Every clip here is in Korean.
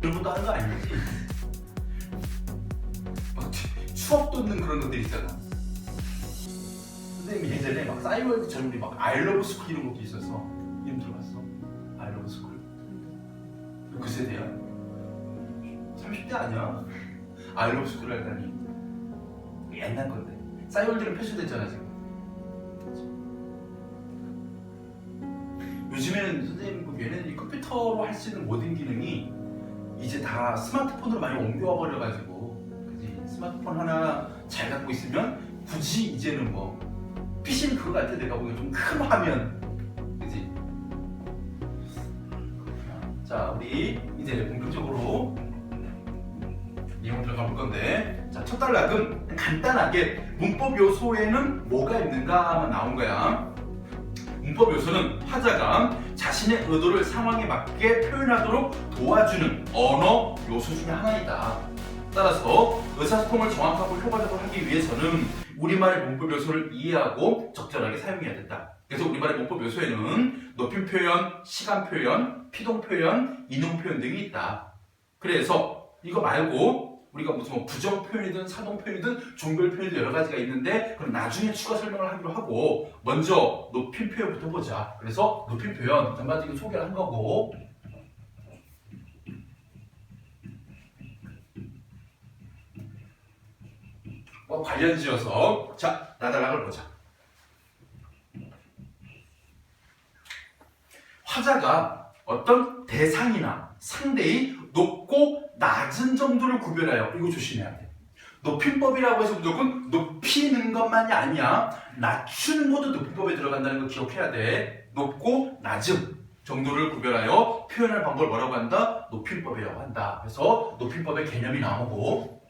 그런 것도 하는 거 아니지? 막 추억 돋는 그런 것들 있잖아. 선생님이 예전에 막 싸이월드처럼 우리 막 아이러브 스쿨 이런 것도 있어서 이름 들어봤어? 아이러브 스쿨? 그 세대야? 30대 아니야? 아이러브 스쿨 할다니 옛날 건데. 싸이월드는 폐쇄됐잖아 지금. 요즘에는 선생님 얘네들이 컴퓨터로 할 수 있는 모든 기능이 이제 다 스마트폰으로 많이 옮겨와 버려가지고, 그지? 스마트폰 하나 잘 갖고 있으면 굳이 이제는 뭐 PC는 그거 같아. 내가 보기엔 좀 큰 화면, 그지? 자, 우리 이제 본격적으로 내용 들어가 볼 건데, 자, 첫 단락은 간단하게 문법 요소에는 뭐가 있는가만 나온 거야. 문법 요소는 화자가 자신의 의도를 상황에 맞게 표현하도록 도와주는 언어 요소 중에 하나이다. 따라서 의사소통을 정확하고 효과적으로 하기 위해서는 우리말의 문법 요소를 이해하고 적절하게 사용해야 된다. 그래서 우리말의 문법 요소에는 높임 표현, 시간 표현, 피동 표현, 인용 표현 등이 있다. 그래서 이거 말고 우리가 무슨 뭐 부정 표현이든 사동 표현이든 종별 표현도 여러 가지가 있는데, 그럼 나중에 추가 설명을 하기로 하고 먼저 높임 표현부터 보자. 그래서 높임 표현 단반적인 소개를 한 거고, 뭐 관련 지어서 자, 나달락을 보자. 화자가 어떤 대상이나 상대의 높고 낮은 정도를 구별하여, 이거 조심해야 돼. 높임법이라고 해서 무조건 높이는 것만이 아니야. 낮추는 것도 높임법에 들어간다는 거 기억해야 돼. 높고 낮음 정도를 구별하여 표현할 방법을 뭐라고 한다? 높임법이라고 한다. 그래서 높임법의 개념이 나오고,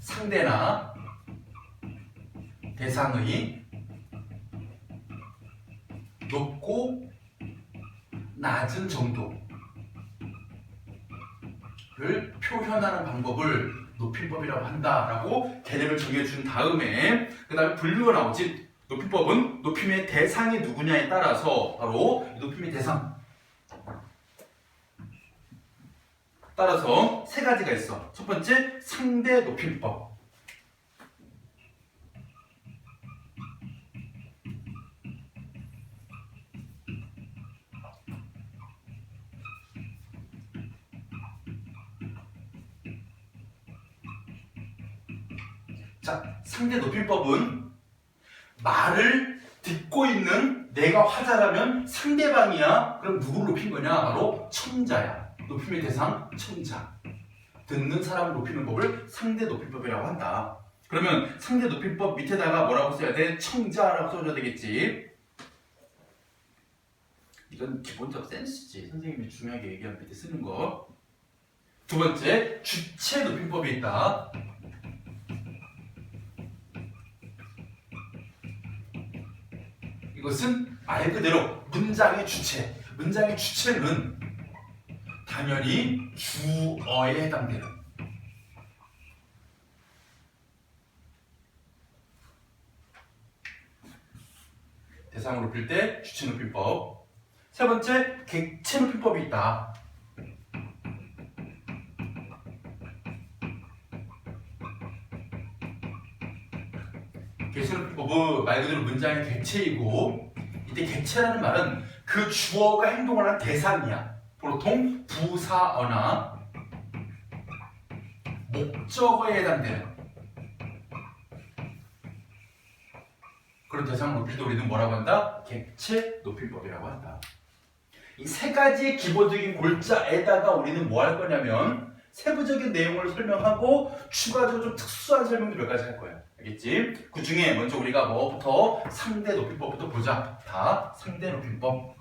상대나 대상의 높고 낮은 정도를 표현하는 방법을 높임법이라고 한다라고 개념을 정해준 다음에 그 다음에 분류가 나오지. 높임법은 높임의 대상이 누구냐에 따라서 바로 높임의 대상 따라서 세 가지가 있어. 첫 번째, 상대 높임법. 자, 상대 높임법은 말을 듣고 있는 내가 화자라면 상대방이야. 그럼 누구를 높인 거냐? 바로 청자야. 높임의 대상, 청자. 듣는 사람을 높이는 법을 상대 높임법이라고 한다. 그러면 상대 높임법 밑에다가 뭐라고 써야 돼? 청자라고 써줘야 되겠지. 이건 기본적 센스지. 선생님이 중요하게 얘기한 밑에 쓰는 거. 두 번째, 주체 높임법이 있다. 이것은 말 그대로 문장의 주체. 문장의 주체는 당연히 주어에 해당되는, 대상을 높일 때 주체 높임법. 세 번째, 객체 높임법이 있다. 객체 높임법은 말 그대로 문장의 객체이고, 이때 객체라는 말은 그 주어가 행동을 한 대상이야. 보통 부사어나 목적어에 해당되는 그런 대상을 높일 때 우리는 뭐라고 한다? 객체 높임법이라고 한다. 이 세 가지의 기본적인 골자에다가 우리는 뭐 할 거냐면 세부적인 내용을 설명하고 추가적으로 좀 특수한 설명도 몇 가지 할 거야. 알겠지? 그 중에 먼저 우리가 뭐부터? 상대 높임법부터 보자. 다 상대 높임법.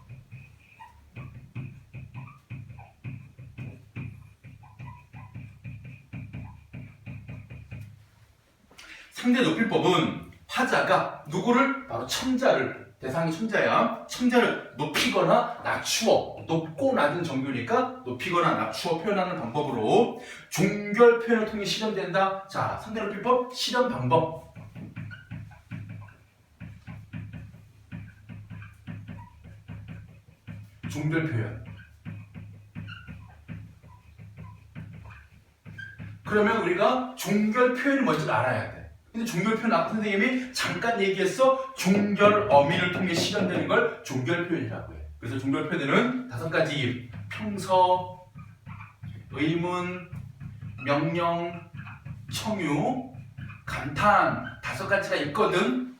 상대 높임법은 화자가 누구를? 바로 청자를, 대상이 청자야. 청자를 높이거나 낮추어, 높고 낮은 정도니까 높이거나 낮추어 표현하는 방법으로 종결 표현을 통해 실현된다. 자, 상대 높임법 실현 방법. 종결 표현. 그러면 우리가 종결 표현을 먼저 알아야 돼. 근데 종결 표현 아까 선생님이 잠깐 얘기했어. 종결 어미를 통해 실현되는 걸 종결 표현이라고 해. 그래서 종결 표현에는 5가지 평서, 의문, 명령, 청유, 감탄 5가지가 있거든.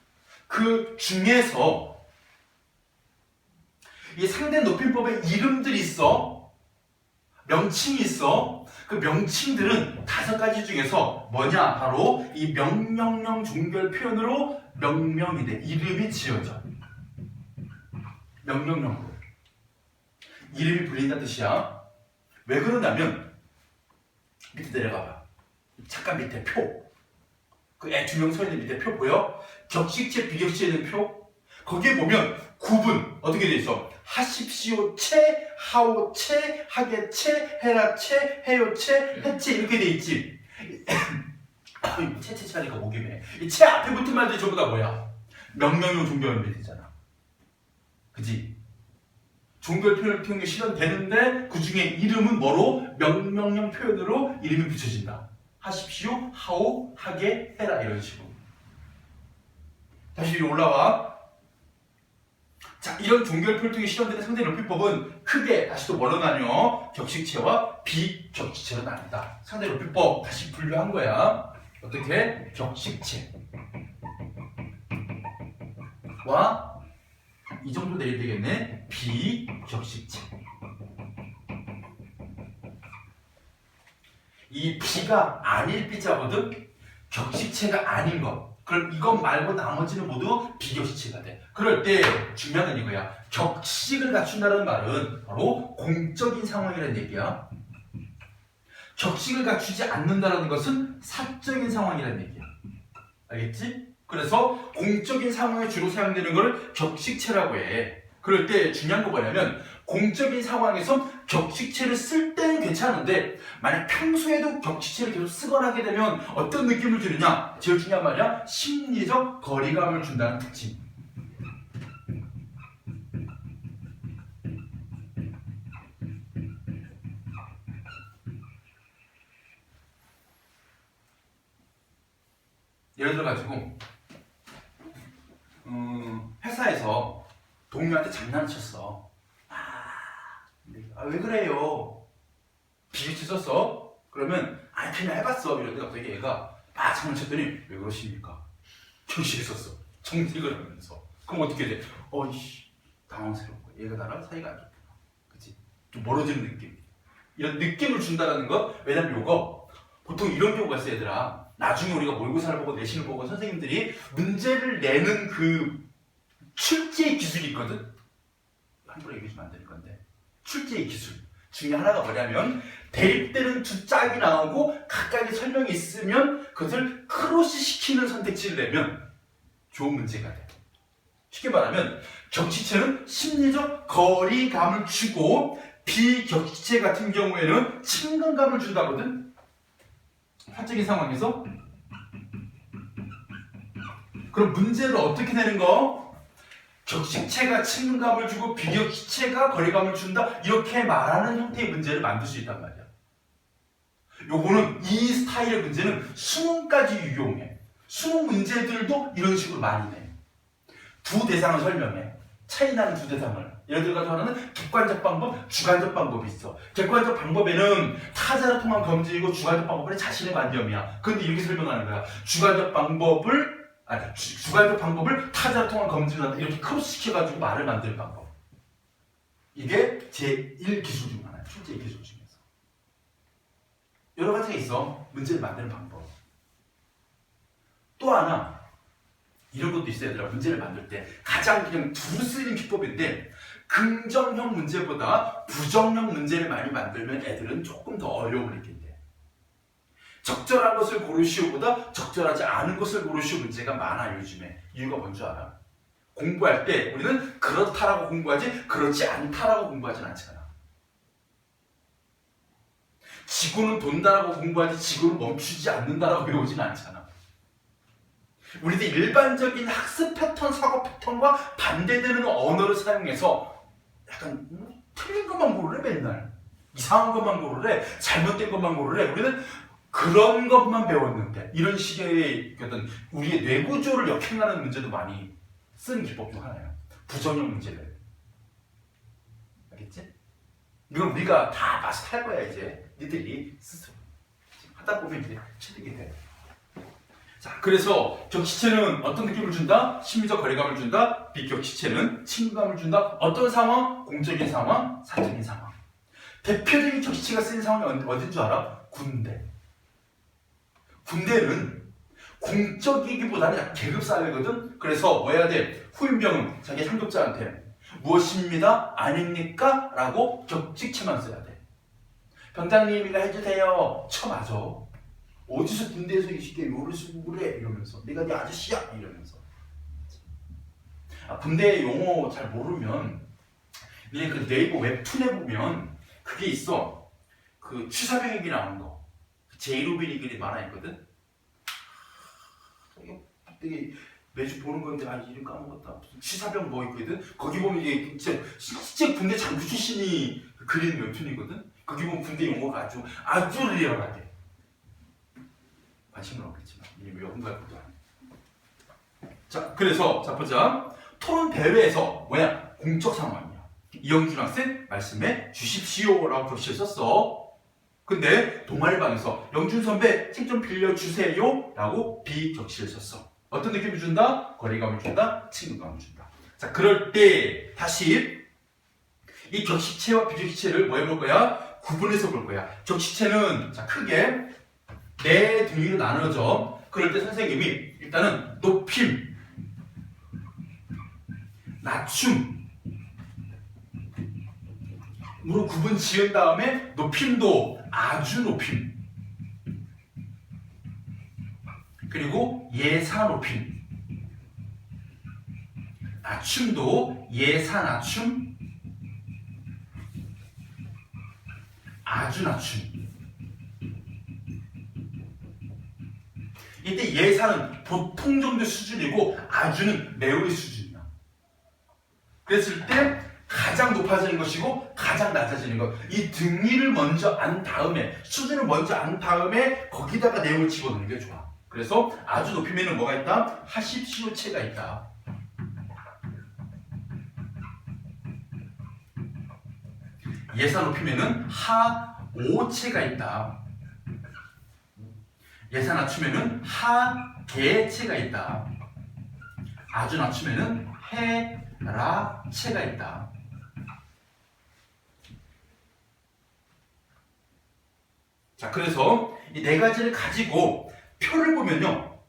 그 중에서 이 상대 높임법에 이름들이 있어. 명칭이 있어. 그 명칭들은 5가지 중에서 뭐냐? 바로 이 명령형 종결 표현으로 명명이 돼. 이름이 지어져. 명령형으로. 이름이 불린다는 뜻이야. 왜 그러냐면 밑에 내려가봐. 잠깐 밑에 표. 그 애 2명 서 있는 밑에 표 보여? 격식체, 비격식체 있는 표? 거기에 보면 구분 어떻게 돼 있어? 하십시오 채, 하오 채, 하게채, 해라채, 해요채, 해채 이렇게 돼 있지. 채채채 하니까 목이 매. 이 채 앞에 붙은 말들이 전부 다 뭐야? 명령형 종결 표현이잖아. 그지? 종결 표현을 통해 실현되는데 그 중에 이름은 뭐로? 명령형 표현으로 이름이 붙여진다. 하십시오, 하오, 하게, 해라 이런 식으로. 다시 위로 올라와. 자, 이런 종결 표현을 통해 실현되는 상대 높임법은 크게 다시 또 뭐로 나뉘어? 격식체와 비격식체로 나뉜다. 상대 높임법 다시 분류한 거야. 어떻게? 격식체와 이 정도 내야 되겠네. 비격식체. 이 비가 아닐 비자거든. 격식체가 아닌 것. 그럼 이것 말고 나머지는 모두 비격식체가 돼. 그럴 때 중요한 건 이거야. 격식을 갖춘다는 말은 바로 공적인 상황이라는 얘기야. 격식을 갖추지 않는다는 것은 사적인 상황이라는 얘기야. 알겠지? 그래서 공적인 상황에 주로 사용되는 걸 격식체라고 해. 그럴 때 중요한 거 뭐냐면 공적인 상황에서 격식체를 쓸 때는 괜찮은데 만약 평소에도 격식체를 계속 쓰거나 하게 되면 어떤 느낌을 주느냐? 제일 중요한 말이야. 심리적 거리감을 준다는 특징. 예를 들어가지고 회사에서 동료한테 장난을 쳤어. 왜 그래요? 비유치 썼어? 그러면 그냥 해봤어. 이러는데 갑자기 얘가 막 장난쳤더니 왜 그러십니까? 정신이 있었어. 정색을 하면서. 그럼 어떻게 돼? 어이씨 당황스럽고 얘가 나랑 사이가 안 좋구나. 그치? 좀 멀어지는 느낌. 이런 느낌을 준다는 것. 왜냐면 이거 보통 이런 경우가 있어 얘들아. 나중에 우리가 모의고사를 보고 내신을 보고 선생님들이 문제를 내는 그 출제의 기술이 있거든? 함부로 얘기하시면 안 될 건데 출제의 기술 중에 하나가 뭐냐면 대립되는 두 짝이 나오고 각각의 설명이 있으면 그것을 크로스 시키는 선택지를 내면 좋은 문제가 돼. 쉽게 말하면 격식체는 심리적 거리감을 주고 비격식체 같은 경우에는 친근감을 준다거든. 사적인 상황에서 그럼 문제를 어떻게 내는 거? 격식체가 친근감을 주고 비격식체가 거리감을 준다 이렇게 말하는 형태의 문제를 만들 수 있단 말이야. 요거는 이 스타일의 문제는 수능까지 유용해. 수능 문제들도 이런 식으로 많이 내. 두 대상을 설명해. 차이 나는 두 대상을. 예를 들어서 하나는 객관적 방법, 주관적 방법이 있어. 객관적 방법에는 타자를 통한 검증이고 주관적 방법은 자신의 관점이야. 근데 이렇게 설명하는 거야. 주관적 방법을 타자를 통한 검증을 한다. 이렇게 크로스 시켜가지고 말을 만드는 방법. 이게 제1 기술 중 하나야. 출제 기술 중에서. 여러 가지가 있어. 문제를 만드는 방법. 또 하나 이런 것도 있어요. 얘들아. 문제를 만들 때 가장 그냥 두루 쓰이는 기법인데 긍정형 문제보다 부정형 문제를 많이 만들면 애들은 조금 더 어려움을 느낀대. 적절한 것을 고르시오보다 적절하지 않은 것을 고르시오 문제가 많아 요즘에. 이유가 뭔지 알아? 공부할 때 우리는 그렇다라고 공부하지 그렇지 않다라고 공부하진 않잖아. 지구는 돈다라고 공부하지 지구는 멈추지 않는다라고 배우진 않잖아. 우리들 일반적인 학습 패턴, 사고 패턴과 반대되는 언어를 사용해서 약간 틀린 것만 고르래 맨날. 이상한 것만 고르래. 잘못된 것만 고르래. 우리는 그런 것만 배웠는데 이런 식의 어떤 우리의 뇌구조를 역행하는 문제도 많이 쓰는 기법 중 하나예요. 부정형 문제를. 알겠지? 이건 우리가 다 마스터할 거야 이제. 니들이 스스로 하다 보면 이제 체득이 돼. 자, 그래서 격시체는 어떤 느낌을 준다? 심리적 거리감을 준다. 비격시체는 친근감을 준다. 어떤 상황? 공적인 상황, 사적인 상황. 대표적인 격시체가 쓰인 상황이 어딘 줄 알아? 군대. 군대는 공적이기보다는 계급 사회거든. 그래서 뭐 해야 돼? 후임병은 자기 상급자한테 무엇입니다? 아닙니까? 라고 격식체만 써야 돼. 병장님이가 해주세요. 쳐맞아. 어디서 군대에서 이렇게 요를 쓰고 그래? 이러면서 내가 네 아저씨야? 이러면서. 군대 용어 잘 모르면 그냥 그 네이버 웹툰에 보면 그게 있어. 그 취사병 얘기 나오는 거. 제이로빈 얘기 만화 있거든. 되게 매주 보는 건데 이름 까먹었다. 취사병 뭐 있거든. 거기 보면 이게 진짜 군대 장교 출신이 그린 웹툰이거든. 거기 보면 군대 용어가 아주 리얼하게. 관심은 없겠지만 이게 외운가 것도 아니야. 자, 그래서 자 보자. 토론 대회에서 뭐야? 공적 상황이야. 이영준 학생 말씀해 주십시오라고 격시를 썼어. 근데 동아리방에서 영준 선배 책 좀 빌려주세요 라고 비격시를 썼어. 어떤 느낌을 준다? 거리감을 준다? 친근감을 준다. 자, 그럴 때 다시 이 격시체와 비격시체를 뭐 해볼 거야? 구분해서 볼 거야. 격시체는 자 크게 네 등위로 나눠져. 그럴 때 선생님이 일단은 높임, 낮춤 으로 구분 지은 다음에 높임도 아주 높임, 그리고 예사 높임, 낮춤도 예사 낮춤, 아주 낮춤. 이때 예사는 보통 정도 수준이고 아주는 매우의 수준이야. 그랬을 때 가장 높아지는 것이고 가장 낮아지는 것. 이 등위를 먼저 안 다음에 수준을 먼저 안 다음에 거기다가 내용을 집어넣는 게 좋아. 그래서 아주 높이면은 뭐가 있다? 하십시오체가 있다. 예사 높이면은 하오체가 있다. 예사 낮추면은 하계체가 있다. 아주 낮추면은 해라체가 있다. 자, 그래서 이 네 가지를 가지고 표를 보면요.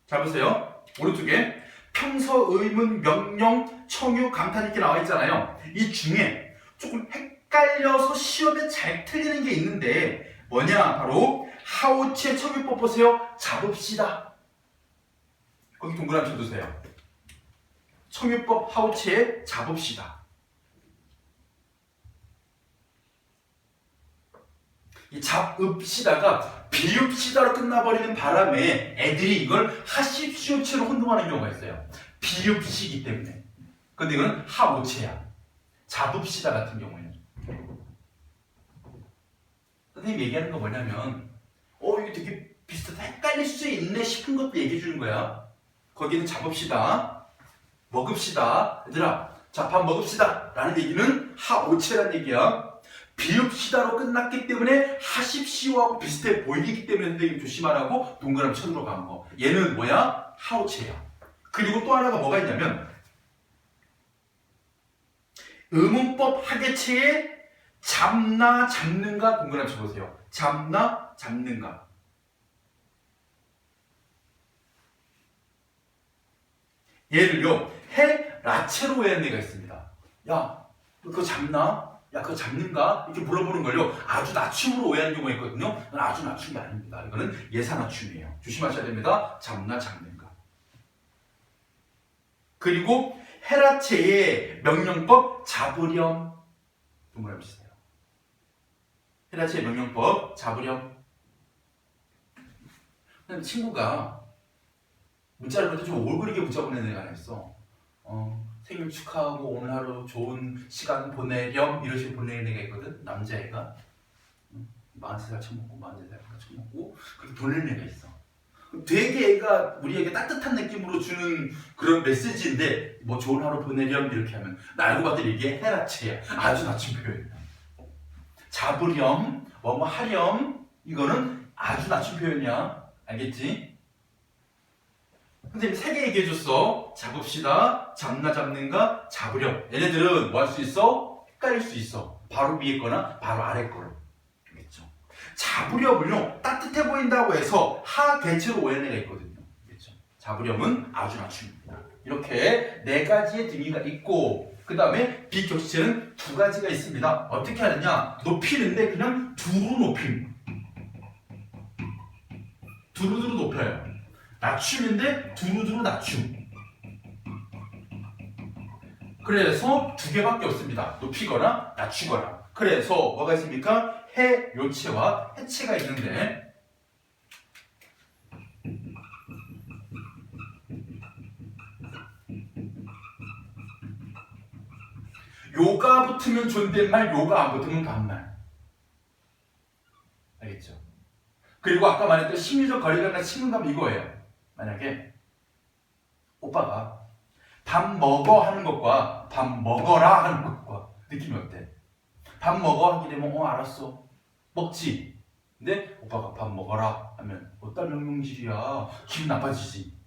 자, 보세요. 오른쪽에 평서, 의문, 명령, 청유, 감탄 이렇게 나와 있잖아요. 이 중에 조금 헷갈려서 시험에 잘 틀리는 게 있는데 뭐냐? 바로 하오체 청유법 보세요. 잡읍시다. 거기 동그라미 쳐두세요. 청유법 하오체에 잡읍시다. 이 잡읍시다가 비읍시다로 끝나버리는 바람에 애들이 이걸 하십시오체로 혼동하는 경우가 있어요. 비읍시기 때문에. 근데 이건 하오체야. 잡읍시다 같은 경우에는. 선생님 얘기하는 거 뭐냐면 이거 되게 비슷하다, 헷갈릴 수 있네 싶은 것도 얘기해 주는 거야. 거기는 잡읍시다, 먹읍시다. 얘들아, 자, 밥 먹읍시다 라는 얘기는 하오체라는 얘기야. 비읍시다로 끝났기 때문에 하십시오하고 비슷해 보이기 때문에 선생님 조심하라고 동그라미 쳐들어간 거. 얘는 뭐야? 하오체야. 그리고 또 하나가 뭐가 있냐면 의문법 하계체에 잡나 잡는가 동그라미 쳐보세요. 잡나 잡는가. 얘를요 해라체로 오해하는 애가 있습니다. 야, 그거 잡나? 야, 그거 잡는가? 이렇게 물어보는 걸요 아주 낮춤으로 오해하는 경우가 있거든요. 이건 아주 낮춤이 아닙니다. 이거는 예사 낮춤이에요. 조심하셔야 됩니다. 잡나 잡는가. 그리고 해라체의 명령법 잡으렴 동그라미 치세요. 해라체의 명령법 잡으렴. 친구가 문자를 보낼 때 좀 올그리게 문자 보내는 애가 하나 있어. 생일 축하하고 오늘 하루 좋은 시간 보내렴 이런 식으로 보내는 애가 있거든. 남자애가 43살 처먹고 43살 처먹고 그렇게 보내는 애가 있어. 되게 애가 우리에게 따뜻한 느낌으로 주는 그런 메시지인데 뭐 좋은 하루 보내렴 이렇게 하면 나 알고 봤더니 이게 헤라체야. 아주 낮춘 표현이야. 잡으렴 뭐 하렴 이거는 아주 낮춘 표현이야. 알겠지? 선생님 3개 얘기해줬어. 잡읍시다, 잡나 잡는가, 잡으렴. 얘네들은 뭐 할 수 있어? 헷갈릴 수 있어. 바로 위에 거나 바로 아래 거로. 알겠죠? 잡으렴은요 따뜻해 보인다고 해서 하 개체로 오해하는 애가 있거든요. 알겠죠? 잡으렴은 아주 낮춥니다. 이렇게 4가지의 등위가 있고 그 다음에 비격시체는 2가지가 있습니다. 어떻게 하느냐? 높이는데 그냥 두루 높임. 두루두루 높여요. 낮춤인데 두루두루 낮춤. 그래서 2개밖에 없습니다. 높이거나 낮추거나. 그래서 뭐가 있습니까? 해, 요체와 해체가 있는데 요가 붙으면 존댓말, 요가 안 붙으면 반말. 알겠죠? 그리고 아까 말했던 심리적 거리감이나 친근감 이거예요. 만약에 오빠가 밥 먹어 하는 것과 밥 먹어라 하는 것과 느낌이 어때? 밥 먹어 하게 되면 알았어 먹지. 근데 오빠가 밥 먹어라 하면 어떤 명령질이야. 기분 나빠지지.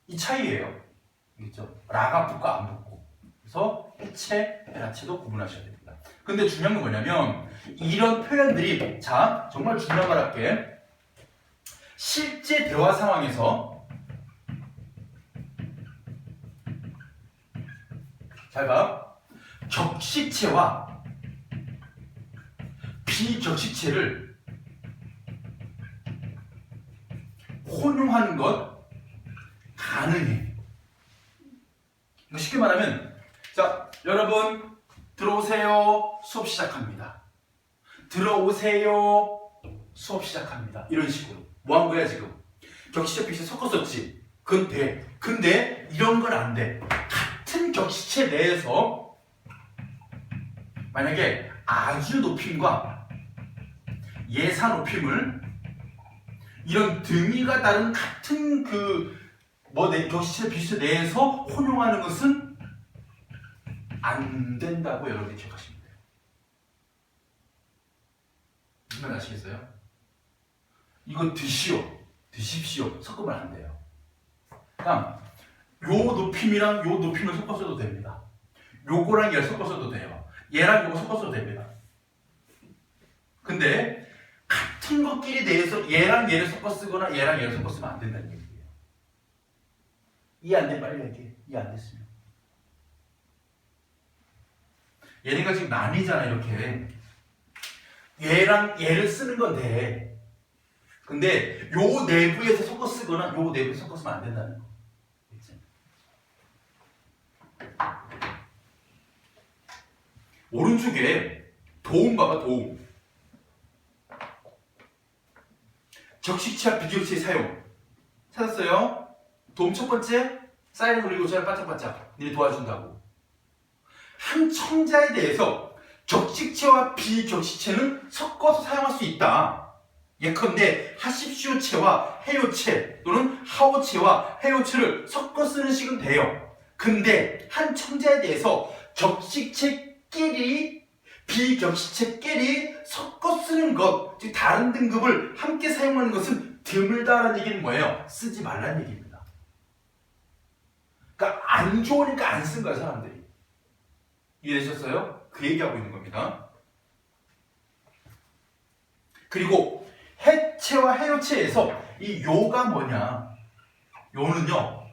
이 차이예요. 알겠죠? 라가 붙고 안 붙고. 그래서 해체, 해라체도 구분하셔야 됩니다. 근데 중요한 건 뭐냐면 이런 표현들이 자 정말 중요한 말 할게. 실제 대화 상황에서 잘 봐. 격식체와 비격식체를 혼용하는 것 가능해. 쉽게 말하면 자 여러분 들어오세요. 수업 시작합니다. 들어오세요. 수업 시작합니다. 이런 식으로 뭐 한 거야 지금? 격식체 비식체 섞었었지. 그건 돼. 근데 이런 건 안 돼. 같은 격식체 내에서 만약에 아주 높임과 예사 높임을 이런 등위가 다른 같은 격식체 비식체 내에서 혼용하는 것은 안 된다고 여러분이 기억하시면 돼요. 무슨 말 아시겠어요? 이거 드십시오 섞으면 안 돼요. 그냥 요 높임이랑 요 높임을 섞어서도 됩니다. 요거랑 얘를 섞어서도 돼요. 얘랑 요거 섞어서도 됩니다. 근데 같은 것끼리 대해서 얘랑 얘를 섞어 쓰거나 얘랑 얘를 섞어 쓰면 안 된다는 얘기예요. 이해 안 돼? 빨리 얘기해. 이해 안 됐으면. 얘네가 지금 나뉘잖아 이렇게. 얘랑 얘를 쓰는 건데 근데 요 내부에서 섞어 쓰거나 요 내부에서 섞어 쓰면 안 된다는 거. 그치? 오른쪽에 도움 봐봐 도움. 격식체와 비격식체의 사용 찾았어요? 도움 첫 번째 사이렌 울리고 저를 반짝반짝 니네 도와준다고. 한 청자에 대해서 격식체와 비격식체는 섞어서 사용할 수 있다. 예컨대 하십시오체와 해요체 또는 하오체와 해요체를 섞어 쓰는 식은 돼요. 근데 한 청자에 대해서 격식체끼리 비격식체끼리 섞어 쓰는 것, 즉 다른 등급을 함께 사용하는 것은 드물다라는 얘기는 뭐예요? 쓰지 말라는 얘기입니다. 그러니까 안 좋으니까 안 쓴 거야 사람들이. 이해되셨어요? 그 얘기하고 있는 겁니다. 그리고 해체와 해요체에서 이 요가 뭐냐? 요는요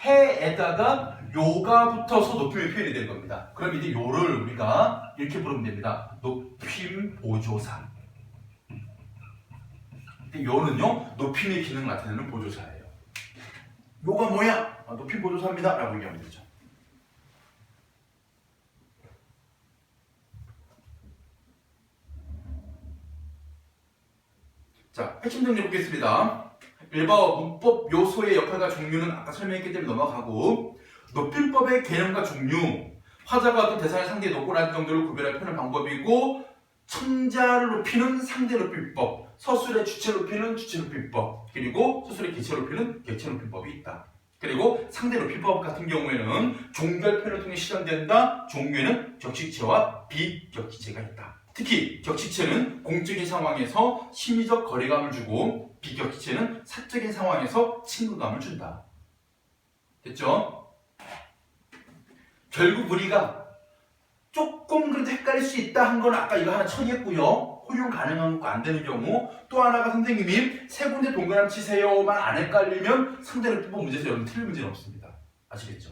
해에다가 요가 붙어서 높임의 표현이 되는 겁니다. 그럼 이제 요를 우리가 이렇게 부르면 됩니다. 높임 보조사. 근데 요는요 높임의 기능을 나타내는 보조사예요. 요가 뭐야? 높임 보조사입니다 라고 얘기하면 되죠. 자, 핵심 정리 보겠습니다. 1번 문법 요소의 역할과 종류는 아까 설명했기 때문에 넘어가고 높임법의 개념과 종류, 화자가 어떤 대상의 상대의 높고 낮은 정도를 구별할 표현 방법이고, 청자를 높이는 상대 높임법, 서술의 주체 높이는 주체 높임법, 그리고 서술의 객체 높이는 객체 높임법이 있다. 그리고 상대 높임법 같은 경우에는 종결 표현을 통해 실현된다. 종류에는 격식체와 비격식체가 있다. 특히 격식체는 공적인 상황에서 심리적 거리감을 주고, 비격식체는 사적인 상황에서 친근감을 준다. 됐죠? 결국 우리가 조금 그래도 헷갈릴 수 있다 한 건 아까 이거 하나 처리했고요. 활용 가능한 거 안 되는 경우. 또 하나가 선생님이 세 군데 동그라미 치세요만 안 헷갈리면 상대를 또 문제에서 여러분 틀릴 문제는 없습니다. 아시겠죠?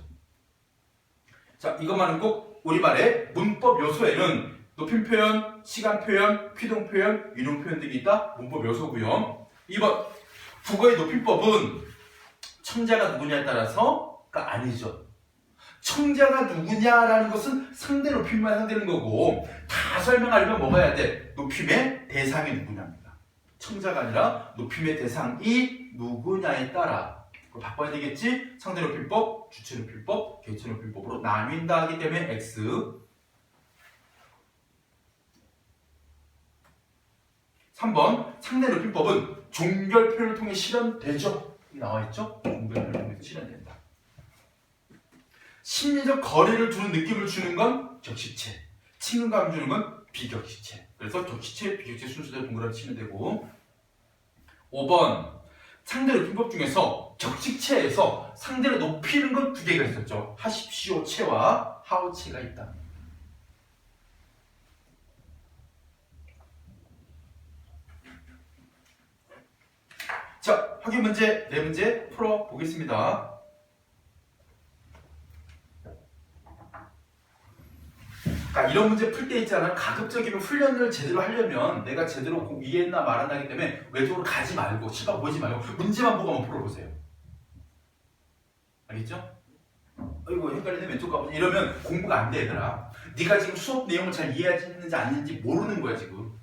자, 이것만은 꼭 우리말의 문법 요소에는 높임 표현, 시간 표현, 퀴동 표현, 이동 표현 등이 있다. 문법 요소고요. 2번 국어의 높임법은 청자가 누구냐에 따라서가 아니죠. 청자가 누구냐라는 것은 상대 높임만 상대는 거고, 다 설명하려면 뭐가 해야 돼? 높임의 대상이 누구냐입니다. 청자가 아니라 높임의 대상이 누구냐에 따라 그걸 바꿔야 되겠지? 상대 높임법, 주체 높임법, 객체 높임법으로 나뉜다 하기 때문에 X. 3번 상대 높임법은 종결 표현을 통해 실현되죠. 나와있죠? 종결 표현을 통해서 실현된다. 심리적 거리를 두는 느낌을 주는 건 격식체, 친근감을 주는 건 비격식체. 그래서 격식체, 비격식체 순서대로 동그라미 치면 되고. 5번 상대 높임법 중에서 격식체에서 상대를 높이는 건 두 개가 있었죠. 하십시오 체와 하오체가 있다. 자, 확인 문제 4문제 풀어보겠습니다. 그러니까 이런 문제 풀 때 있잖아요. 가급적이면 훈련을 제대로 하려면 내가 제대로 이해했나 말았나 하기 때문에 외적으로 가지 말고 시각 보지 말고 문제만 보고 한번 풀어보세요. 알겠죠? 이거 헷갈리네 왼쪽 가보자 이러면 공부가 안 돼 얘들아. 네가 지금 수업 내용을 잘 이해했는지 안 했는지 모르는 거야 지금.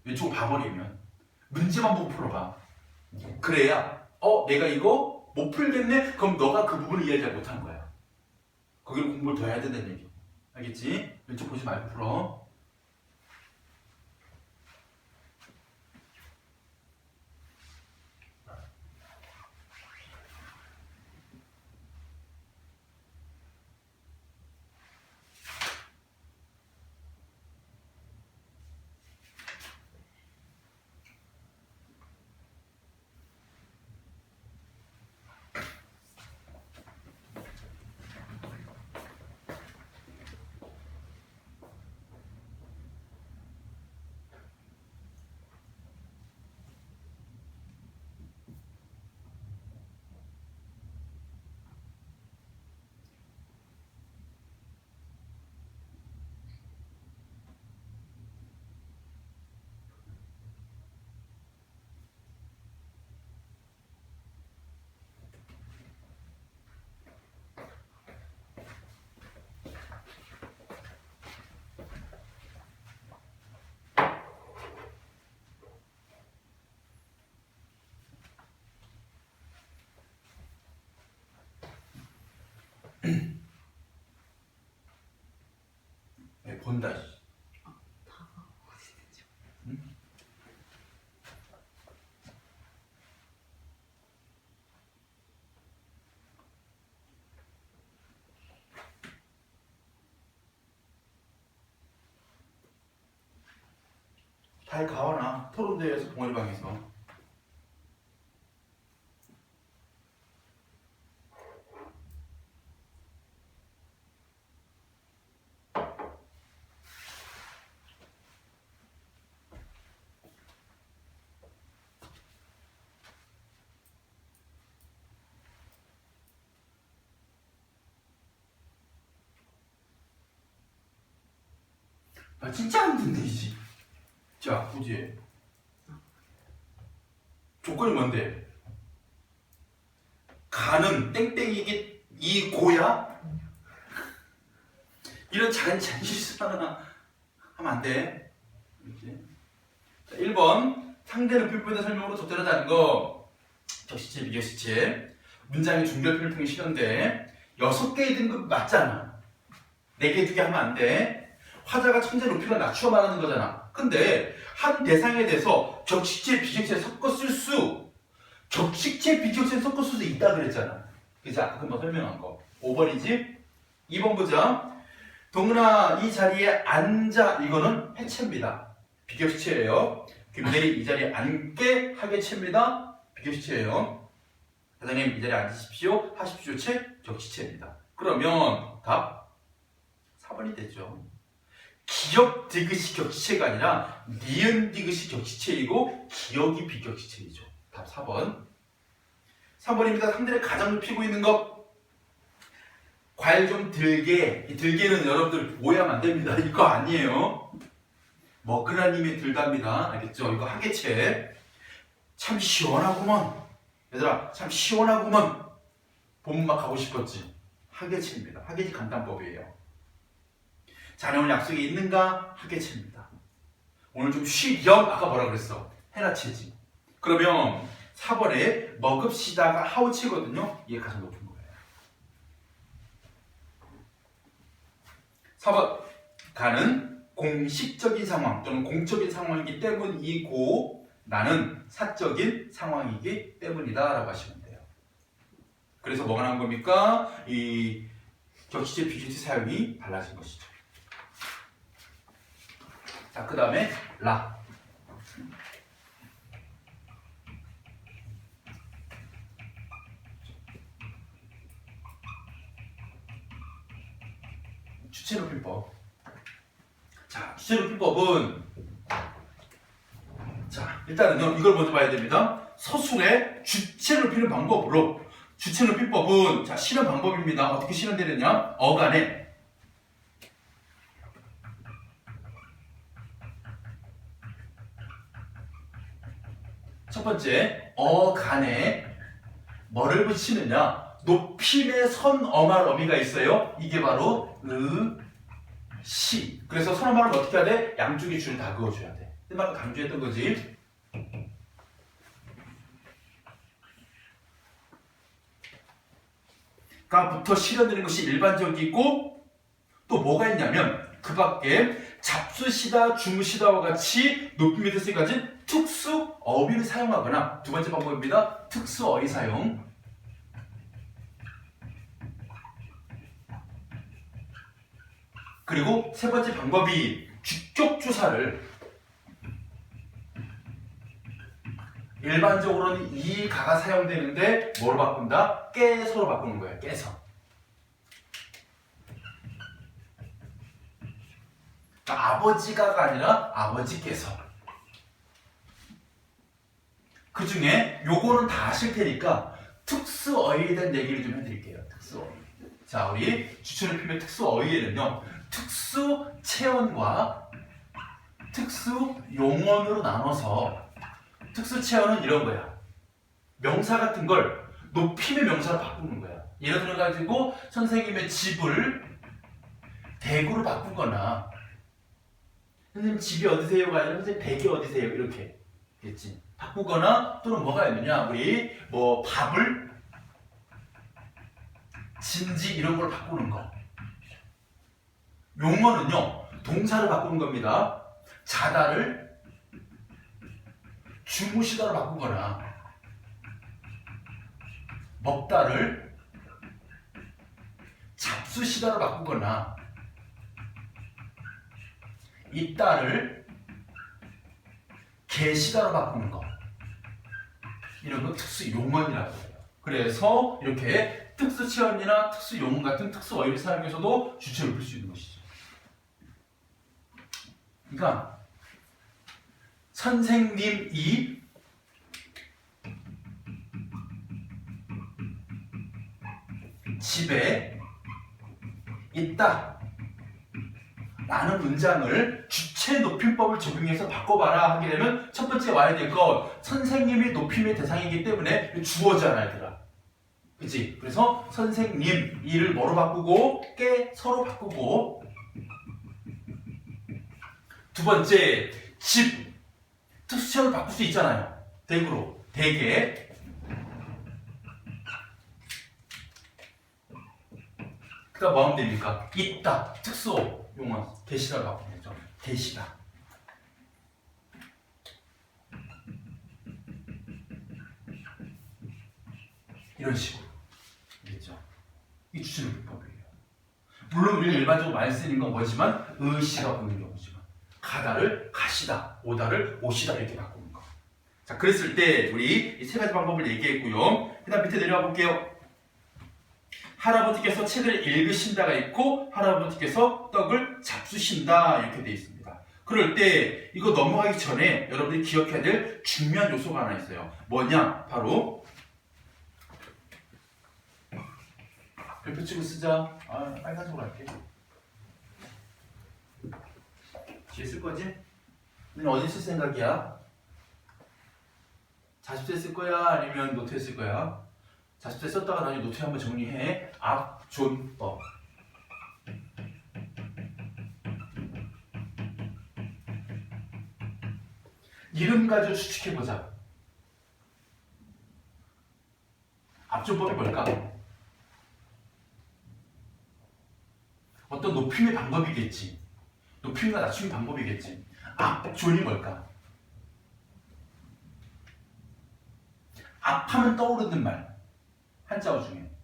왼쪽으로 봐버리면 문제만 보고 풀어봐. 그래야 내가 이거 못 풀겠네? 그럼 너가 그 부분을 이해 잘 못한 거야. 거기를 공부를 더 해야 된다는 얘기. 알겠지? 왼쪽 보지 말고 풀어. 네, 본다. 응? 잘 가와나 토론대회에서 동아리방에서. 아 진짜 안 된다 이지. 자 우지 조건이 뭔데? 가는 땡땡이게 이 고야? 이런 작은 실수 하나 하면 안 돼. 그렇지? 자, 1번 상대를 표현의 설명으로 적절하지 않은 거 격식체 비격식체 문장의 종결 표현을 통해 실현돼. 6개의 등급 맞잖아. 4개, 2개 하면 안 돼. 화자가 천재 높이가 낮추어 말하는 거잖아. 근데 한 대상에 대해서 적식체, 비적식체 섞어 쓸 수, 적식체, 비적식체 섞어 쓸 수 있다 그랬잖아. 그래서 아까 금방 설명한 거. 5번이지? 2번 보자. 동은아, 이 자리에 앉아. 이거는 해체입니다. 비격시체예요. 김대리 이 자리에 앉게 하게체입니다. 비격시체예요. 사장님 이 자리에 앉으십시오. 하십시오. 체 적시체입니다. 그러면 답 4번이 되죠. 기역 디귿이 격시체가 아니라 니은 디귿이 격시체이고 기역이 비격시체이죠. 답 4번. 3번입니다. 상대를 가장 높이고 있는 것. 과일 좀 들게. 이 들게는 여러분들 오해하면 안 됩니다. 이거 아니에요. 먹으라님이 들답니다. 알겠죠? 이거 하계체. 참 시원하구먼. 얘들아, 참 시원하구먼. 봄막 가고 싶었지. 하계체입니다. 하계체 간단법이에요. 자네 오늘 약속이 있는가? 하계체입니다. 오늘 좀 쉬렴. 아까 뭐라 그랬어? 해나체지. 그러면 4번에 먹읍시다가 하우체거든요. 이게 가장 높은 거예요. 4번 가는 공식적인 상황 또는 공적인 상황이기 때문이고 나는 사적인 상황이기 때문이다 라고 하시면 돼요. 그래서 뭐가 나온 겁니까? 이 격시체 비격시체 사용이 달라진 것이죠. 자, 그 다음에 라. 주체높이법. 자, 주체높이법은 자, 일단은요, 이걸 먼저 봐야 됩니다. 서술의 주체높이는 방법으로 주체높이법은 자, 실현 방법입니다. 어떻게 실현되느냐? 어간에 첫 번째, 어간에 뭐를 붙이느냐? 높임의 선어말어미가 있어요. 이게 바로 시. 그래서 선어말을 어떻게 해야 돼? 양쪽에 줄을 다 그어줘야 돼. 이만큼 강조했던 거지. 가부터 실현되는 것이 일반적이고 또 뭐가 있냐면 그 밖에 잡수시다, 주무시다와 같이 높임의 뜻을 가진 특수 어휘를 사용하거나 두 번째 방법입니다. 특수 어휘 사용. 그리고 세 번째 방법이 주격주사를 일반적으로는 이 가가 사용되는데 뭐로 바꾼다? 깨서로 바꾸는 거예요. 깨서. 그러니까 아버지가가 아니라 아버지께서. 그 중에 요거는 다 아실 테니까 특수 어휘에 대한 얘기를 좀 해드릴게요. 특수 어휘. 자, 우리 주체높임의 특수 어휘에는요, 특수 체언과 특수 용언으로 나눠서 특수 체언은 이런 거야. 명사 같은 걸 높임의 명사로 바꾸는 거야. 예를 들어가지고 선생님의 집을 대구로 바꾸거나 선생님 집이 어디세요가 아니라 선생님 댁이 어디세요 이렇게 겠지. 바꾸거나 또는 뭐가 있느냐 우리 뭐 밥을 진지 이런 걸 바꾸는 거. 용어는요 동사를 바꾸는 겁니다. 자다를 주무시다로 바꾸거나 먹다를 잡수시다로 바꾸거나 있다를 계시다로 바꾸는 거. 이런 거 특수 용언이라고 해요. 그래서 이렇게 특수 체언이나 특수 용언 같은 특수 어휘를 사용해서도 주체를 풀 수 있는 것이죠. 그러니까 선생님이 집에 있다 라는 문장을 주체 높임법을 적용해서 바꿔봐라 하게 되면 첫 번째 와야 될 거 선생님이 높임의 대상이기 때문에 주어잖아 얘들아. 그치? 그래서 선생님 이를 뭐로 바꾸고 깨 서로 바꾸고 두 번째 집 특수체를 바꿀 수 있잖아요. 댁으로 댁에 그다음 뭐 하면 됩니까? 있다. 특수 용어 대시라고 하면 되죠. 대시다. 이런 식으로. 알겠죠? 이 주체적법이에요. 물론 우리가 일반적으로 많이 쓰는 건 뭐지만 의시가 보는 경우지만 가다를 가시다, 오다를 오시다 이렇게 바꾸는 거. 자, 그랬을 때 우리 이 세 가지 방법을 얘기했고요. 그 다음 밑에 내려와 볼게요. 할아버지께서 책을 읽으신다가 있고 할아버지께서 떡을 잡수신다 이렇게 되어 있습니다. 그럴 때 이거 넘어가기 전에 여러분들이 기억해야 될 중요한 요소가 하나 있어요. 뭐냐? 바로 별표 치고 쓰자. 빨간색으로 할게. 뒤에 쓸 거지? 너는 어디 쓸 생각이야? 자습서에 쓸 거야? 아니면 노트에 쓸 거야? 자습서에 썼다가 나중에 노트에 한번 정리해. 앞존법. 이름 가지고 추측해보자. 앞존법이 뭘까? 어떤 높임의 방법이겠지. 높임과 낮춤의 방법이겠지. 앞존이 뭘까? 앞하면 떠오르는 말. 한자어 중에.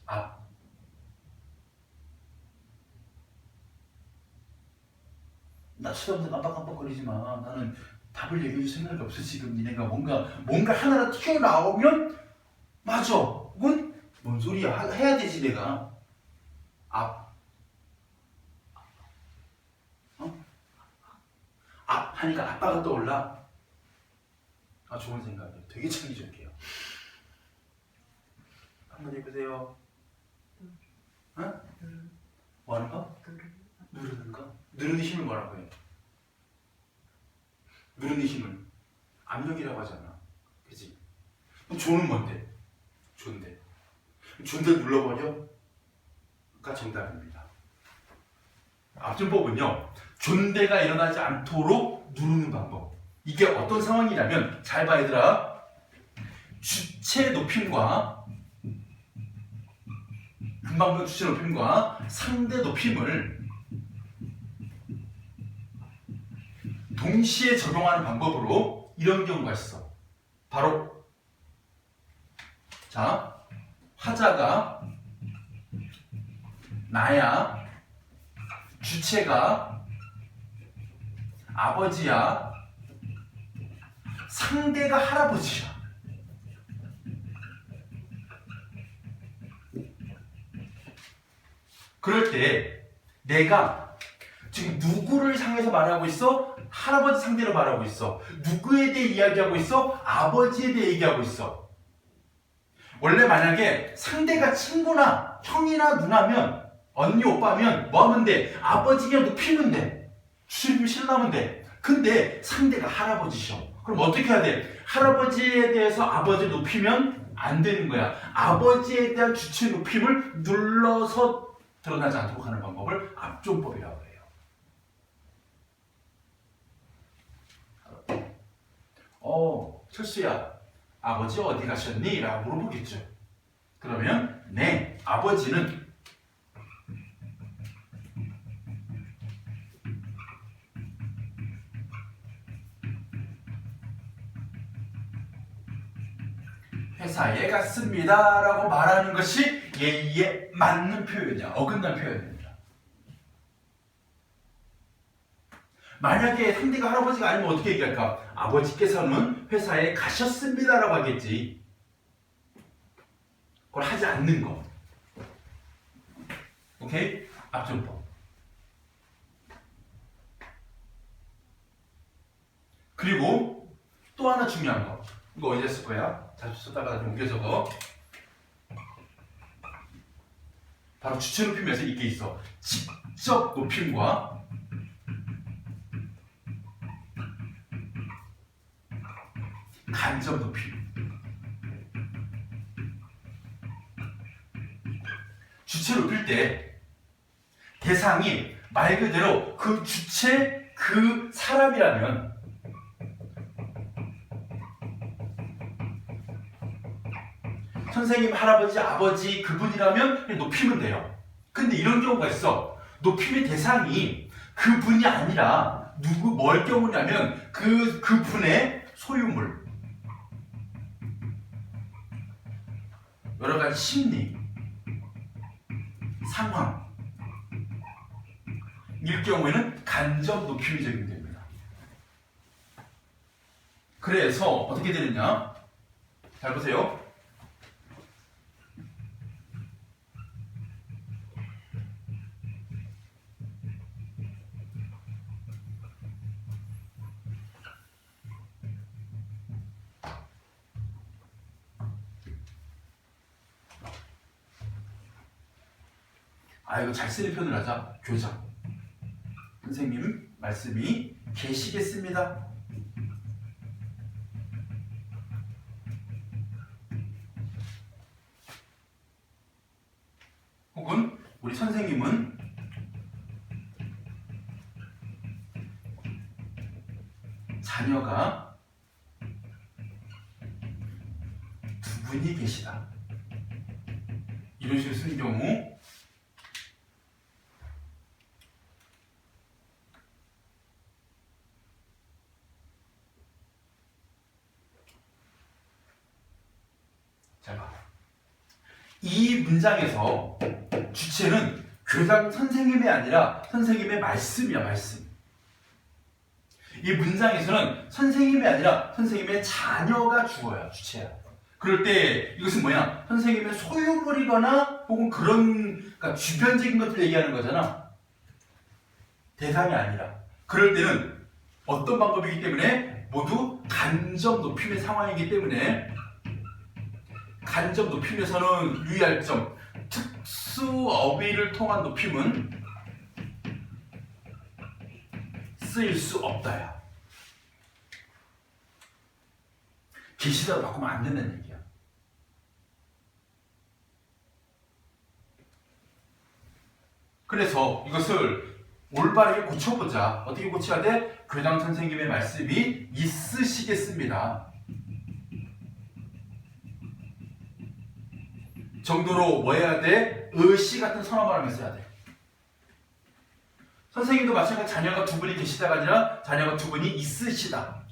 앞. 나 쳐다보면서 깜빡깜빡거리지 마. 나는 답을 얘기해줄 생각이 없어. 지금 니네가 뭔가 하나가 튀어나오면 맞아. 그건 뭔 소리야. 해야 되지 내가. 앞. 앞 하니까 아빠가 떠올라. 좋은 생각이에요. 되게 창의적이에요. 한번 해보세요. 뭐 하는 거? 누르는 거? 누르는 힘을 뭐라고 해요? 누르는 힘을 압력이라고 하잖아. 그치? 그럼 조는 뭔데? 조인데. 조인데 눌러버려? 가 정답입니다. 앞존법은요, 존대가 일어나지 않도록 누르는 방법. 이게 어떤 상황이냐면, 잘 봐 얘들아. 주체 높임과 금방 본 주체 높임과 상대 높임을 동시에 적용하는 방법으로 이런 경우가 있어. 바로 자, 화자가 나야, 주체가 아버지야, 상대가 할아버지야. 그럴 때 내가 지금 누구를 향해서 말하고 있어? 할아버지 상대로 말하고 있어. 누구에 대해 이야기하고 있어? 아버지에 대해 얘기하고 있어. 원래 만약에 상대가 친구나 형이나 누나면, 언니 오빠면 뭐 하면 돼? 아버지가 높이면 돼. 주입이 신나면 돼. 근데 상대가 할아버지셔. 그럼 어떻게 해야 돼? 할아버지에 대해서 아버지를 높이면 안 되는 거야. 아버지에 대한 주체 높임을 눌러서 드러나지 않도록 하는 방법을 앞존법이라고 해요. 철수야, 아버지 어디 가셨니? 라고 물어보겠죠. 그러면 네, 아버지는 회사에 갔습니다 라고 말하는 것이 예의에 맞는 표현이야. 어긋난 표현입니다. 만약에 상대가 할아버지가 아니면 어떻게 얘기할까? 아버지께서는 회사에 가셨습니다 라고 하겠지. 그걸 하지 않는 거. 오케이? 앞존법. 그리고 또 하나 중요한 거. 이거 어디에 쓸 거야? 자주 쓰다가 옮겨 적어. 바로 주체 높임에서 이게 있어. 직접 높임과 간접 높임. 주체 높일 때 대상이 말 그대로 그 주체, 그 사람이라면 선생님, 할아버지, 아버지 그분이라면 그냥 높이면 돼요. 근데 이런 경우가 있어. 높임의 대상이 그분이 아니라 뭘 경우냐면 그분의 소유물, 여러 가지 심리, 상황, 일 경우에는 간접 높임이 적용됩니다. 그래서 어떻게 되느냐? 잘 보세요. 이거 잘 쓰는 표현을 하자. 교장. 선생님 말씀이 계시겠습니다. 혹은 우리 선생님은 자녀가 두 분이 계시다. 이런 식으로 쓰는 경우 잘 봐. 이 문장에서 주체는 교장 선생님이 아니라 선생님의 말씀이야, 말씀. 이 문장에서는 선생님이 아니라 선생님의 자녀가 주어야, 주체야. 그럴 때 이것은 뭐야? 선생님의 소유물이거나 혹은 그러니까 주변적인 것들 얘기하는 거잖아. 대상이 아니라. 그럴 때는 어떤 방법이기 때문에 모두 간접 높임의 상황이기 때문에 간접 높임에서는 유의할 점, 특수 어휘를 통한 높임은 쓰일 수 없다야. 계시다로 바꾸면 안 된다는 얘기야. 그래서 이것을 올바르게 고쳐보자. 어떻게 고쳐야 돼? 교장 선생님의 말씀이 있으시겠습니다. 정도로 뭐 해야 돼? 의시 같은 선언 발음을 써야 돼. 선생님도 마찬가지 자녀가 두 분이 계시다가 아니라 자녀가 두 분이 있으시다.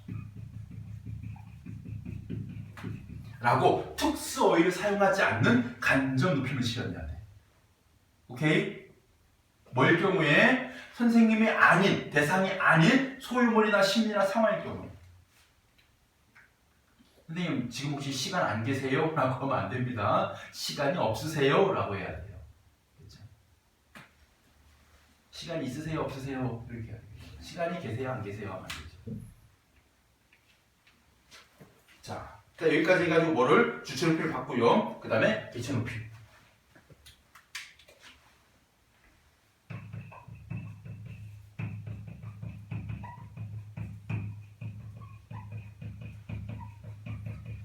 라고 특수 어휘를 사용하지 않는 간접 높임을 실현해야 돼. 오케이? 뭐일 경우에 선생님이 아닌, 대상이 아닌 소유물이나 심리나 상황일 경우. 선생님 지금 혹시 시간 안 계세요? 라고 하면 안 됩니다. 시간이 없으세요? 라고 해야 돼요. 그렇죠? 시간이 있으세요? 없으세요? 이렇게 해야 돼요. 시간이 계세요? 안 계세요? 하면 안 되죠. 자, 여기까지 해가지고 뭐를? 주체 높이를 받고요. 그 다음에 개체 높이.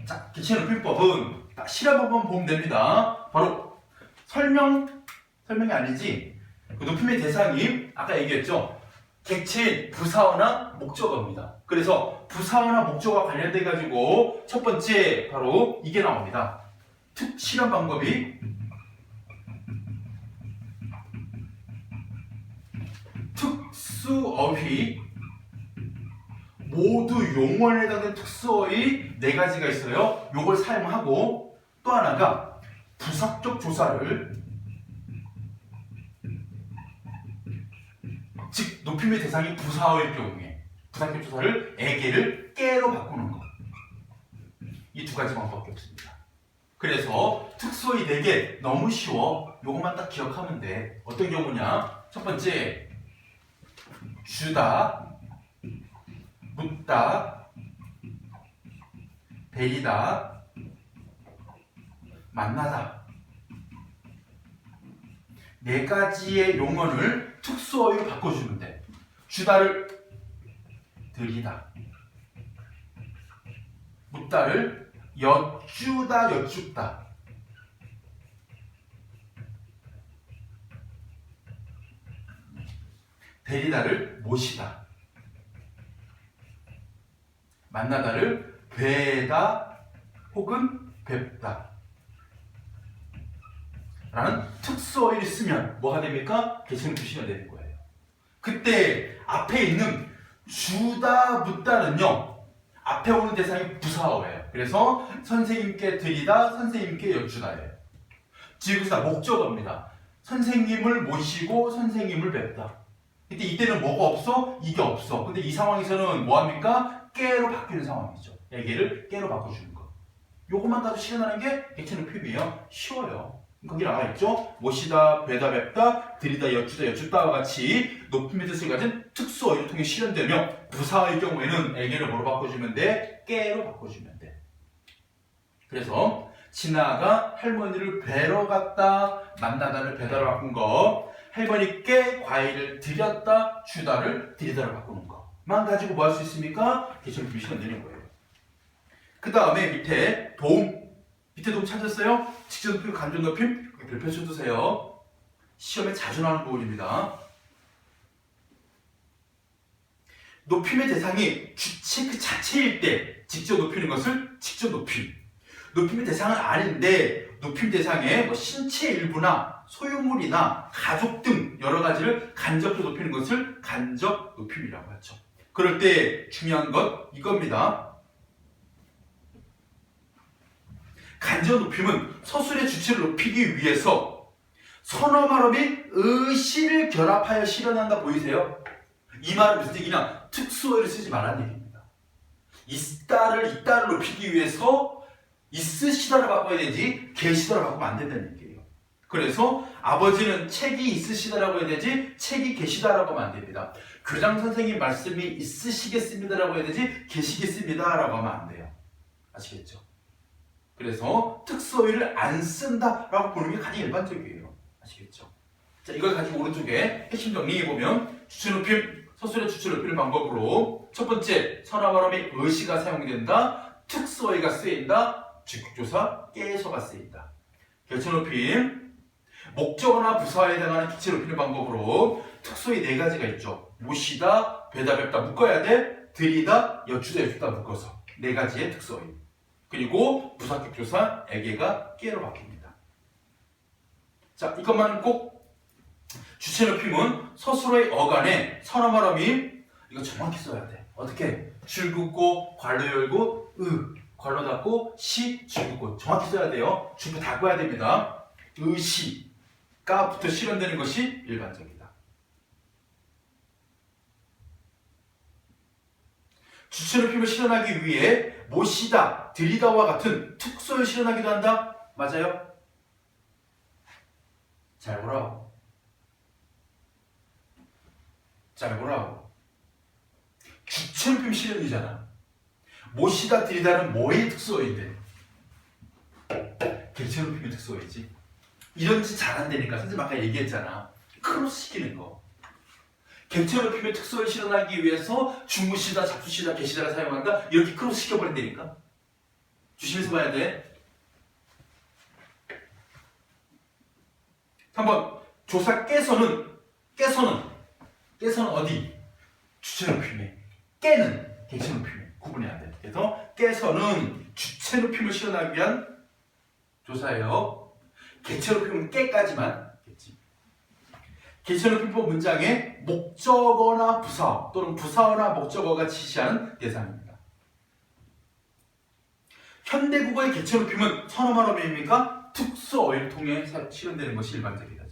자, 개체 높이법은 실험 한번 보면 됩니다. 바로 설명이 아니지. 그 높임의 대상이 아까 얘기했죠. 객체인 부사어나 목적어입니다. 그래서 부사어나 목적어와 관련돼 가지고 첫 번째 바로 이게 나옵니다. 실험 방법이 특수어휘 모두 용언에 해당되는 특수어휘 4가지가 있어요. 요걸 사용하고 또 하나가 부사적 조사를 즉 높임의 대상이 부사어일 경우에 부사적 조사를 에게를 깨로 바꾸는 것. 이 2가지 방법밖에 없습니다. 그래서 특수어휘 4개 너무 쉬워. 요것만 딱 기억하면 돼. 어떤 경우냐? 첫 번째 주다, 묻다, 데리다, 만나다. 4가지의 용어를 특수어휘로 바꿔주면 돼. 주다를 들이다, 묻다를 여쭈다, 여쭙다, 데리다를 모시다, 만나다를 뵈다 혹은 뵙다. 라는 특수어휘를 쓰면 뭐가 됩니까? 개체 높이 실현되는 거예요. 그때 앞에 있는 주다 묻다는요, 앞에 오는 대상이 부사어예요. 그래서 선생님께 드리다, 선생님께 여쭈다예요. 지금부터 목적어입니다. 선생님을 모시고 선생님을 뵙다. 이때는 뭐가 없어? 이게 없어. 근데 이 상황에서는 뭐합니까? 깨로 바뀌는 상황이죠. 얘기를 깨로 바꿔주는 거. 요것만 가도 실현하는 게 개체 높임이에요. 쉬워요. 거기 나와있죠? 모시다, 뵈다, 뵙다, 드리다, 여쭈다, 여쭈다와 같이 높임의 뜻을 가진 특수어휘를 통해 실현되며 부사의 경우에는 애게를 뭐로 바꿔주면 돼? 깨로 바꿔주면 돼. 그래서 진아가 할머니를 뵈러 갔다, 만나다를 뵈다로 바꾼 거, 할머니께 과일을 드렸다, 주다를 드리다로 바꾸는 거만 가지고 뭐 할 수 있습니까? 개체 높임이 실현되는 거예요. 그 다음에 밑에 도움. 밑에 도움 찾았어요? 직접 높임, 간접 높임. 별표 쳐두세요. 시험에 자주 나오는 부분입니다. 높임의 대상이 주체 그 자체일 때 직접 높이는 것을 직접 높임. 높임의 대상은 아닌데 높임 대상의 뭐 신체 일부나 소유물이나 가족 등 여러 가지를 간접적으로 높이는 것을 간접 높임이라고 하죠. 그럴 때 중요한 것 이겁니다. 간접 높임은 서술의 주체를 높이기 위해서 선어 말음이 의시를 결합하여 실현한다 보이세요? 이 말은 무슨 얘기냐? 특수어휘를 쓰지 말라는 얘기입니다. 있다를 높이기 위해서 있으시다를 바꿔야 되지 계시다를 바꾸면 안 된다는 얘기예요. 그래서 아버지는 책이 있으시다라고 해야 되지 책이 계시다라고 하면 안 됩니다. 교장 선생님 말씀이 있으시겠습니다라고 해야 되지 계시겠습니다라고 하면 안 돼요. 아시겠죠? 그래서 특수어휘를 안 쓴다라고 보는 게 가장 일반적이에요. 아시겠죠? 자, 이걸 가지고 오른쪽에 핵심 정리해보면 주체 높임, 서술의 주체 높이는 방법으로 첫 번째, 선어 발음이 의시가 사용된다, 특수어휘가 쓰인다, 직국조사, 깨서가 쓰인다. 개체 높임, 목적어나 부사에 해당하는 기체 높이는 방법으로 특수어휘 네 가지가 있죠. 모시다, 뵈다, 뵙다 묶어야 돼, 드리다, 여쭈다, 여쭈다 묶어서 네 가지의 특수어휘. 그리고 부사격조사, 애게가 깨로 바뀝니다. 자, 이것만은 꼭 주체 높임은 서술어의 어간에 선어 발음이 이거 정확히 써야 돼. 어떻게? 줄 긋고 괄호 열고 괄호 닫고 시 줄 긋고 정확히 써야 돼요. 줄을 닫아야 됩니다. 의시가부터 실현되는 것이 일반적이다. 주체 높임을 실현하기 위해 모시다, 드리다와 같은 특수어휘를 실현하기도 한다? 맞아요? 잘 보라고. 잘 보라고. 주체 높임 실현이잖아. 모시다, 드리다는 뭐의 특수어휘인데? 개체 높임의 특수어휘지. 이런 짓 잘한다니까. 선생님 아까 얘기했잖아. 크로스 시키는 거. 개체 높임의 특수어휘를 실현하기 위해서 주무시다, 잡수시다, 계시다를 사용한다? 이렇게 크로스 시켜버린다니까. 조심해서 봐야 돼. 3번 조사 깨서는 어디? 주체 높임에. 깨는 개체 높임에 구분이 안 돼. 그래서 깨서는 주체 높임을 실현하기 위한 조사예요. 개체 높임은 깨까지만 겠지. 개체 높임법 문장에 목적어나 부사 또는 부사어나 목적어가 지시하는 대상입니다. 현대국어의 개체 높임은 선어 발음입니까? 특수어휘를 통해 실현되는 것이 일반적이죠.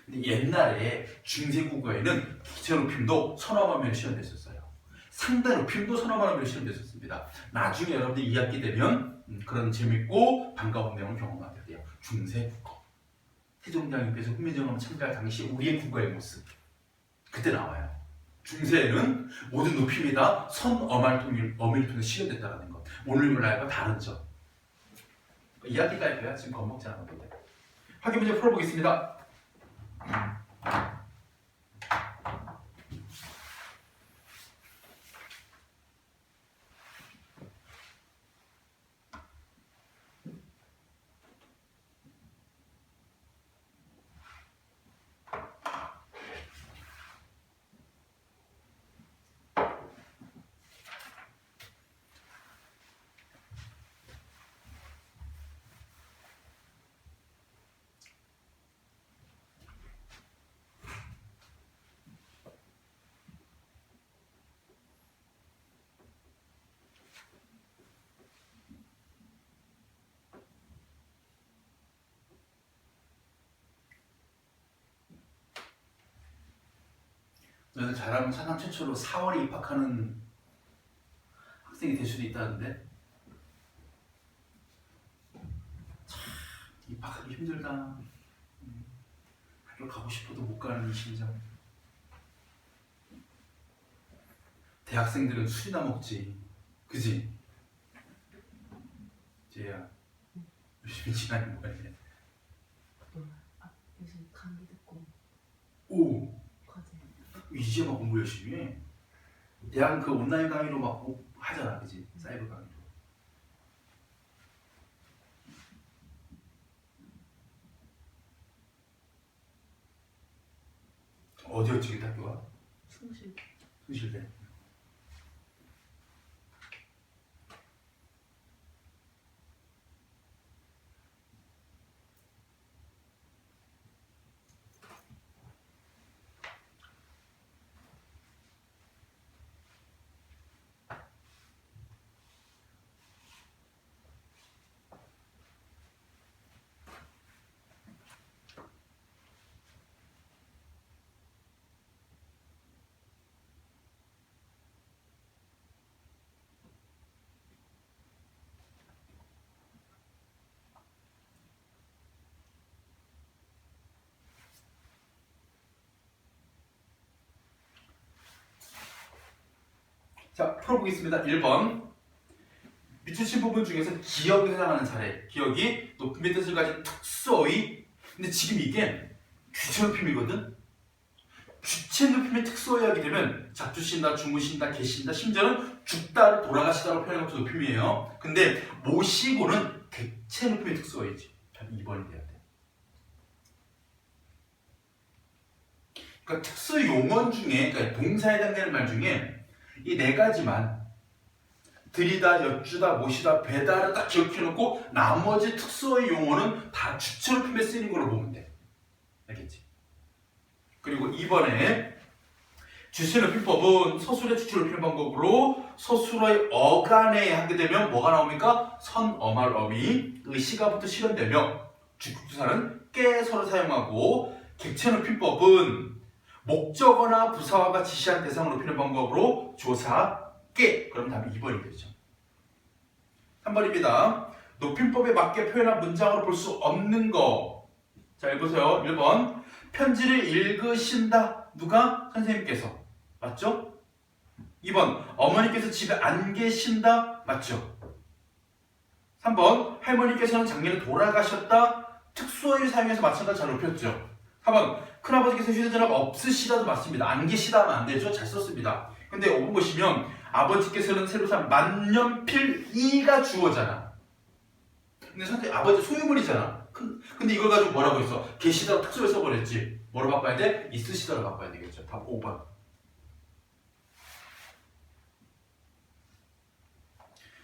근데 옛날에 중세국어에는 개체 높임도 선어 발음으로 실현됐었어요. 상대 높임도 선어 발음으로 실현됐었습니다. 나중에 여러분들이 2학기 되면 그런 재밌고 반가운 내용을 경험하게 돼요. 중세국어. 태종장님께서 훈민정음 참가할 당시 우리의 국어의 모습. 그때 나와요. 중세에는 모든 높임이 다 선어밀 통해 실현됐다는 것. 오늘 문화와 다른 점. 2학기까지 배야 지금 겁먹지 않아도 돼. 확인 문제 풀어보겠습니다. 너는 잘하면 사상 최초로 4월에 입학하는 학생이 될 수도 있다는데. 참 입학하기 힘들다. 학교 가고 싶어도 못 가는 이 심정. 대학생들은 술이나 먹지, 그지? 쟤야 열심히 지나는 거야. 요즘 감기 듣고 오, 과제. 이제 막 공부 열심히 해. 대학은 그 온라인 강의로 막 하잖아, 그지? 사이버 강의로. 어디였지 그 학교가? 숨쉴 수실대. 자, 풀어보겠습니다. 1번. 밑주신 부분 중에서 기억에 해당하는 사례. 기억이 높임의 뜻을 가진 특수어의. 근데 지금 이게 주체 높임이거든? 주체 높임의 특수어의 하게 되면 잡수신다, 주무신다, 계신다, 심지어는 죽다, 돌아가시다로 표현한 것도 높임이에요. 근데 모시고는 객체 높임의 특수어이지. 2번이 돼야 돼. 그러니까 특수 용언 중에, 그러니까 동사에 해당되는 말 중에 이 네 가지만 들이다, 여쭈다, 모시다, 배다를 딱 기억해놓고 나머지 특수어의 용어는 다 주체 높임에 쓰이는 걸로 보면 돼. 알겠지? 그리고 2번에 주체 높임법은 서술의 주체 높임 방법으로 서술의 어간에 하게 되면 뭐가 나옵니까? 선어말 어미, 의시가부터 실현되며 주격투사는 깨서를 사용하고 객체 높임법은 목적어나 부사어가 지시한 대상을 높이는 방법으로 조사, 깨. 그럼 답이 2번이 되죠. 3번입니다. 높임법에 맞게 표현한 문장으로 볼 수 없는 거. 자, 읽으세요. 1번. 편지를 읽으신다. 누가? 선생님께서. 맞죠? 2번. 어머니께서 집에 안 계신다. 맞죠? 3번. 할머니께서는 작년에 돌아가셨다. 특수어를 사용해서 마찬가지 잘 높였죠. 4번. 큰아버지께서 휴대전화가 없으시다도 맞습니다. 안 계시다 하면 안 되죠? 잘 썼습니다. 근데 5번 보시면 아버지께서는 새로 산 만년필이가 주어잖아. 근데 선생님 아버지 소유물이잖아. 근데 이걸 가지고 뭐라고 했어? 계시다로 특수를 써버렸지. 뭐로 바꿔야 돼? 있으시다로 바꿔야 되겠죠. 답 5번.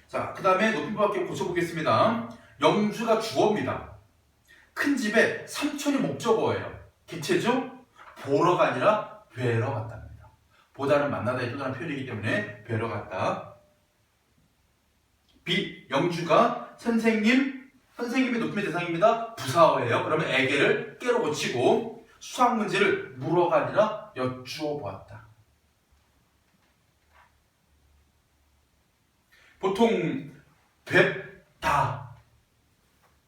자, 그 다음에 높임법밖에 고쳐보겠습니다. 영주가 주어입니다. 큰 집에 삼촌이 목적어예요. 객체죠? 보러가 아니라 뵈러 갔답니다. 보다는 만나다의 또 다른 표현이기 때문에 뵈러 갔다. B. 영주가 선생님의 높임의 대상입니다. 부사어예요. 그러면 에게를 깨로 고치고 수학 문제를 물어가 아니라 여쭈어 보았다. 보통 뵙다.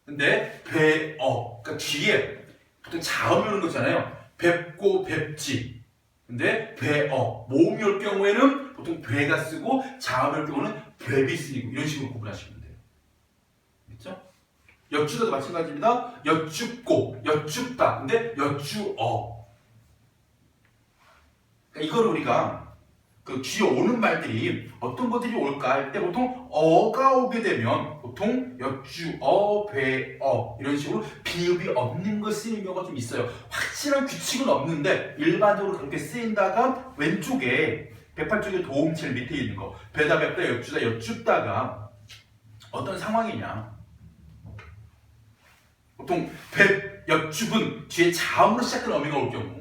근데 뵈어. 그러니까 뒤에 보통 자음이 오는 거잖아요. 뵙고 뵙지. 근데 뵈어. 모음이 올 경우에는 보통 뵈가 쓰고 자음이 올 경우는 뵙이 쓰이고 이런 식으로 구분하시면 돼요. 그렇죠? 여쭈다도 마찬가지입니다. 여쭈고, 여쭈다. 근데 여쭈어. 그러니까 이걸 우리가 그 뒤에 오는 말들이 어떤 것들이 올까 할 때 보통 어가 오게 되면 보통 여쭈어, 뵈어 이런 식으로 비읍이 없는 거 쓰이는 경우가 좀 있어요. 확실한 규칙은 없는데 일반적으로 그렇게 쓰인다가 왼쪽에 108쪽에 도움 제일 밑에 있는 거 뵈다, 뵙다, 여쭈다, 여쭈다가 어떤 상황이냐. 보통 뵙, 여쭈은 뒤에 자음으로 시작하는 어미가 올 경우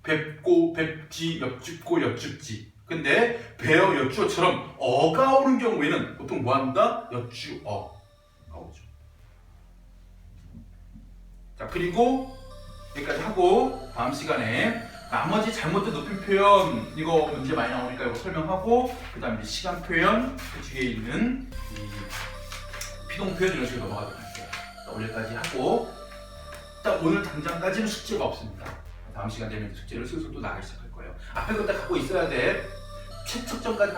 뵙고, 뵙지, 여쭙고, 여쭙지. 근데 뵈어, 여쭈어처럼 어가 오는 경우에는 보통 뭐한다? 여쭈어가 오죠. 자, 그리고 여기까지 하고 다음 시간에 나머지 잘못된 높임 표현 이거 문제 많이 나오니까 이거 설명하고 그 다음에 시간 표현 그 뒤에 있는 이 피동 표현 이런 식으로 넘어가도록 할게요. 자, 오늘까지 하고 일단 오늘 당장까지는 숙제가 없습니다. 다음 시간 되면 숙제를 슬슬 또 나가기 시작할 거예요. 앞에 것다 갖고 있어야 돼. 최측정까지